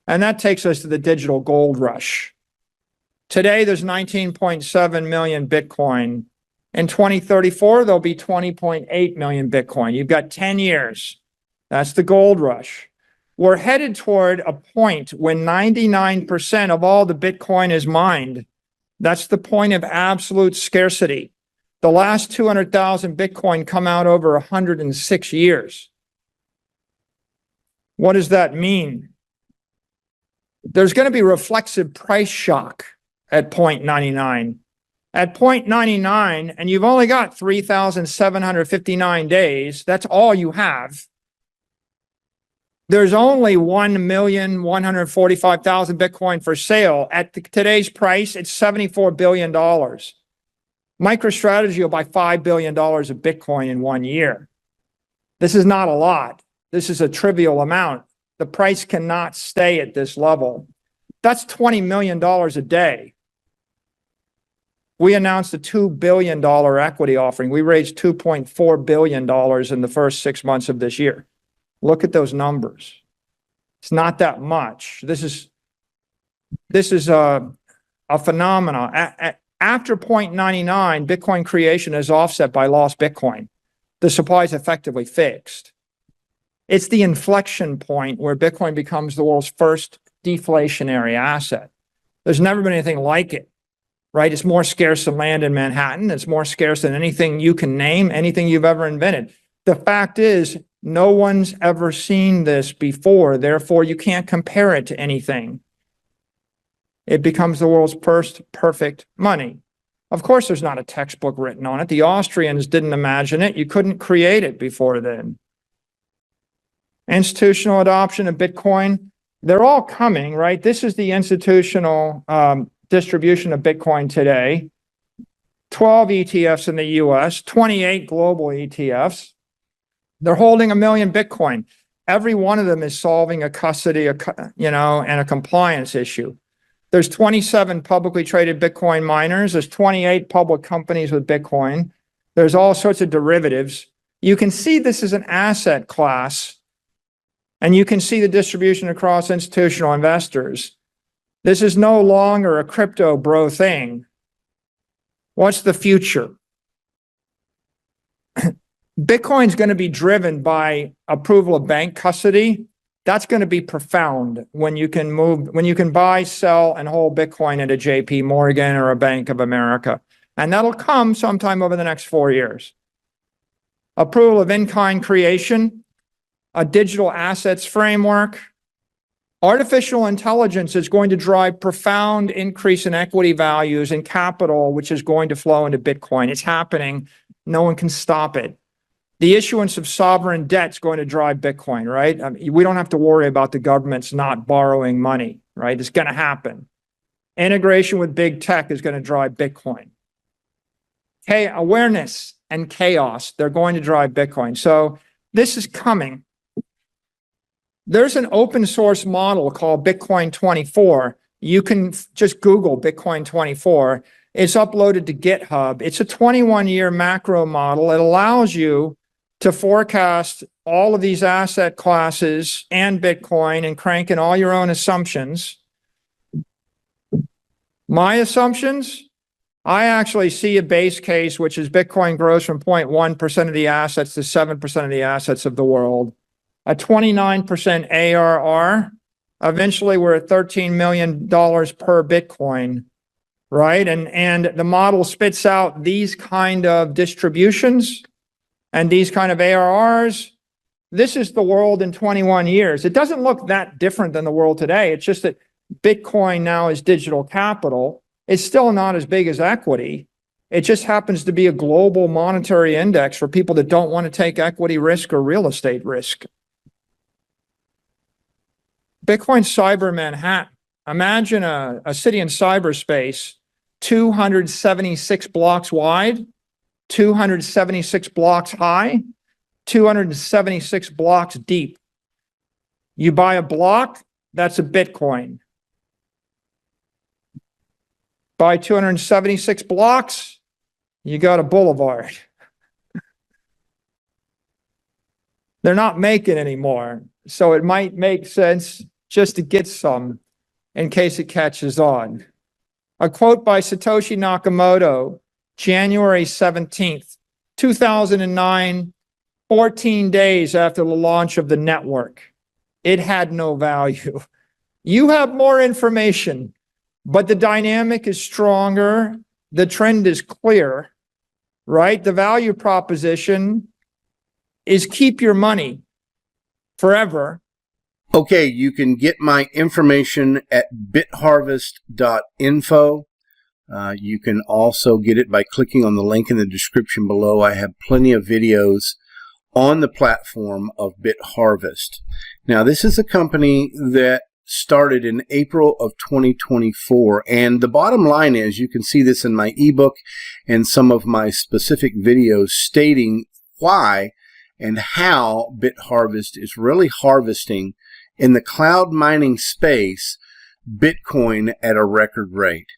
And that takes us to the digital gold rush. Today, there's 19.7 million Bitcoin. In 2034, there'll be 20.8 million Bitcoin. You've got 10 years. That's the gold rush. We're headed toward a point when 99% of all the Bitcoin is mined. That's the point of absolute scarcity. The last 200,000 Bitcoin come out over 106 years. What does that mean? There's going to be reflexive price shock at 0.99. At 0.99, and you've only got 3,759 days, that's all you have. There's only 1,145,000 Bitcoin for sale. At today's price, it's $74 billion. MicroStrategy will buy $5 billion of Bitcoin in 1 year. This is not a lot. This is a trivial amount. The price cannot stay at this level. That's $20 million a day. We announced a $2 billion equity offering. We raised $2.4 billion in the first 6 months of this year. Look at those numbers. It's not that much. This is a phenomenon. After 0.99, Bitcoin creation is offset by lost Bitcoin. The supply is effectively fixed. It's the inflection point where Bitcoin becomes the world's first deflationary asset. There's never been anything like it, right? It's more scarce than land in Manhattan. It's more scarce than anything you can name, anything you've ever invented. The fact is, no one's ever seen this before. Therefore, you can't compare it to anything. It becomes the world's first perfect money. Of course, there's not a textbook written on it. The Austrians didn't imagine it. You couldn't create it before then. Institutional adoption of Bitcoin, they're all coming, right? This is the institutional distribution of Bitcoin today. 12 ETFs in the US, 28 global ETFs. They're holding 1 million Bitcoin. Every one of them is solving a custody, and a compliance issue. There's 27 publicly traded Bitcoin miners. There's 28 public companies with Bitcoin. There's all sorts of derivatives. You can see this is an asset class, and you can see the distribution across institutional investors. This is no longer a crypto bro thing. What's the future? Bitcoin's going to be driven by approval of bank custody. That's going to be profound when you can buy, sell, and hold Bitcoin at a JP Morgan or a Bank of America. And that'll come sometime over the next 4 years. Approval of in-kind creation, a digital assets framework. Artificial intelligence is going to drive profound increase in equity values and capital, which is going to flow into Bitcoin. It's happening. No one can stop it. The issuance of sovereign debt is going to drive Bitcoin, right? We don't have to worry about the government's not borrowing money, right? It's going to happen. Integration with big tech is going to drive Bitcoin. Okay, awareness and chaos, they're going to drive Bitcoin. So this is coming. There's an open source model called Bitcoin 24. You can just Google Bitcoin 24. It's uploaded to GitHub. It's a 21-year macro model. It allows you to forecast all of these asset classes and Bitcoin and crank in all your own assumptions. My assumptions, I actually see a base case, which is Bitcoin grows from 0.1% of the assets to 7% of the assets of the world. A 29% ARR. Eventually, we're at $13 million per Bitcoin, right? And the model spits out these kind of distributions and these kind of ARRs. This is the world in 21 years. It doesn't look that different than the world today. It's just that Bitcoin now is digital capital. It's still not as big as equity. It just happens to be a global monetary index for people that don't want to take equity risk or real estate risk. Bitcoin Cyber Manhattan. Imagine a city in cyberspace, 276 blocks wide, 276 blocks high, 276 blocks deep. You buy a block, that's a Bitcoin. Buy 276 blocks, you got a boulevard. They're not making anymore. So it might make sense just to get some in case it catches on. A quote by Satoshi Nakamoto, January 17th, 2009, 14 days after the launch of the network. It had no value. You have more information, but the dynamic is stronger. The trend is clear, right? The value proposition is keep your money forever. Okay, you can get my information at bitharvest.info. You can also get it by clicking on the link in the description below. I have plenty of videos on the platform of Bitharvest. Now, this is a company that started in April of 2024, and the bottom line is, you can see this in my ebook and some of my specific videos stating why and how Bitharvest is really harvesting in the cloud mining space Bitcoin at a record rate.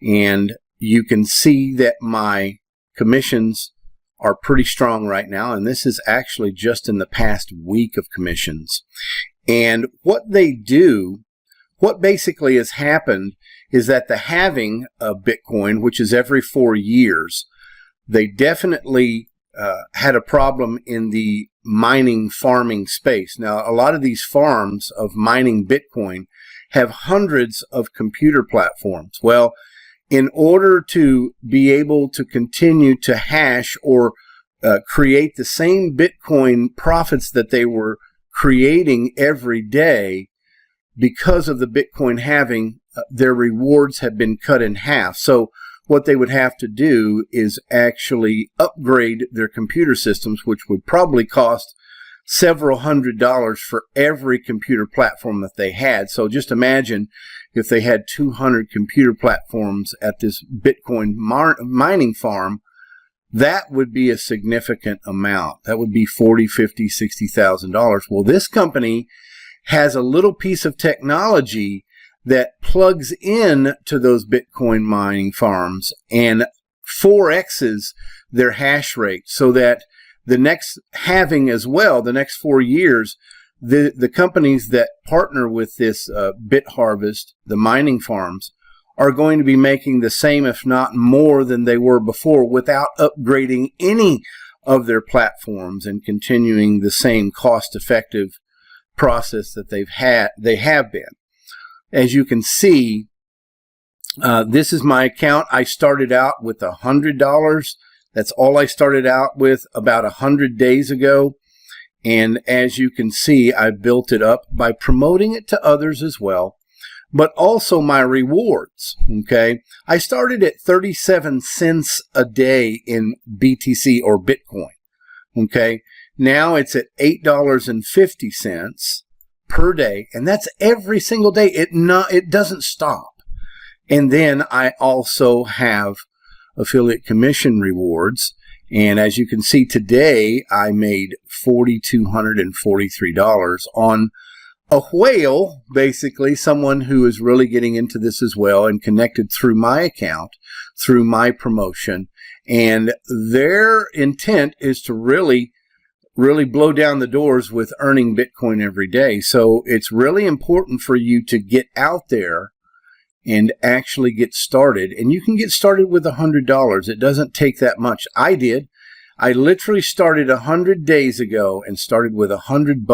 And you can see that my commissions are pretty strong right now, and this is actually just in the past week of commissions. And what they do, what basically has happened is that the halving of Bitcoin, which is every 4 years, they definitely had a problem in the mining farming space. Now, a lot of these farms of mining Bitcoin have hundreds of computer platforms. Well, in order to be able to continue to hash or create the same Bitcoin profits that they were creating every day, because of the Bitcoin halving, their rewards have been cut in half. So what they would have to do is actually upgrade their computer systems, which would probably cost several $100s for every computer platform that they had. So just imagine if they had 200 computer platforms at this Bitcoin mining farm, that would be a significant amount. That would be $40,000, $50,000, $60,000. Well, this company has a little piece of technology that plugs in to those Bitcoin mining farms and 4x's their hash rate, so that the next halving as well, the next 4 years, the companies that partner with this Bitharvest, the mining farms, are going to be making the same, if not more than they were before, without upgrading any of their platforms and continuing the same cost-effective process that they have been. As you can see, this is my account. I started out with $100. That's all I started out with about 100 days ago. And as you can see, I built it up by promoting it to others as well, but also my rewards. Okay, I started at 37 cents a day in BTC or Bitcoin. Okay, now it's at $8.50 per day, and that's every single day. It doesn't stop. And then I also have affiliate commission rewards, and as you can see today, I made $4,243 on a whale, basically someone who is really getting into this as well and connected through my account, through my promotion, and their intent is to really blow down the doors with earning Bitcoin every day. So it's really important for you to get out there and actually get started. And you can get started with $100. It doesn't take that much. I did. I literally started 100 days ago and started with $100,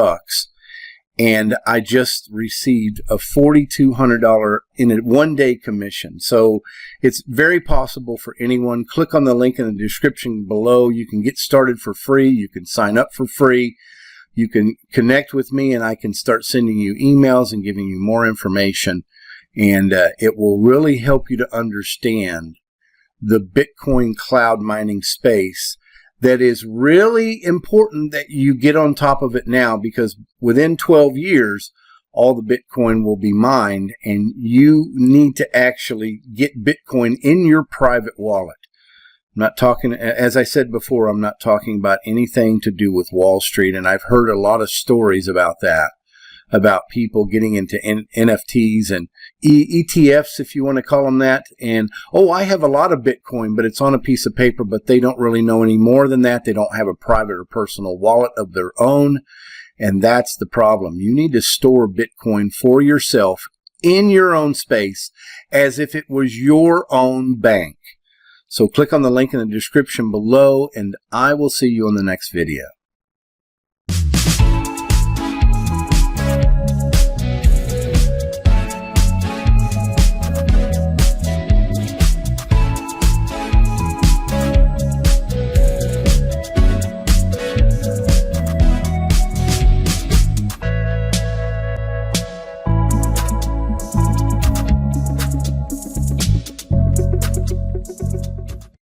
and I just received a $4,200 in a one-day commission. So it's very possible for anyone. Click on the link in the description below. You can get started for free. You can sign up for free. You can connect with me, and I can start sending you emails and giving you more information. And it will really help you to understand the Bitcoin cloud mining space. That is really important that you get on top of it now, because within 12 years, all the Bitcoin will be mined, and you need to actually get Bitcoin in your private wallet. I'm not talking, as I said before, I'm not talking about anything to do with Wall Street, and I've heard a lot of stories about that, about people getting into NFTs and ETFs, if you want to call them that. And, oh, I have a lot of Bitcoin, but it's on a piece of paper, but they don't really know any more than that. They don't have a private or personal wallet of their own. And that's the problem. You need to store Bitcoin for yourself in your own space as if it was your own bank. So click on the link in the description below, and I will see you on the next video.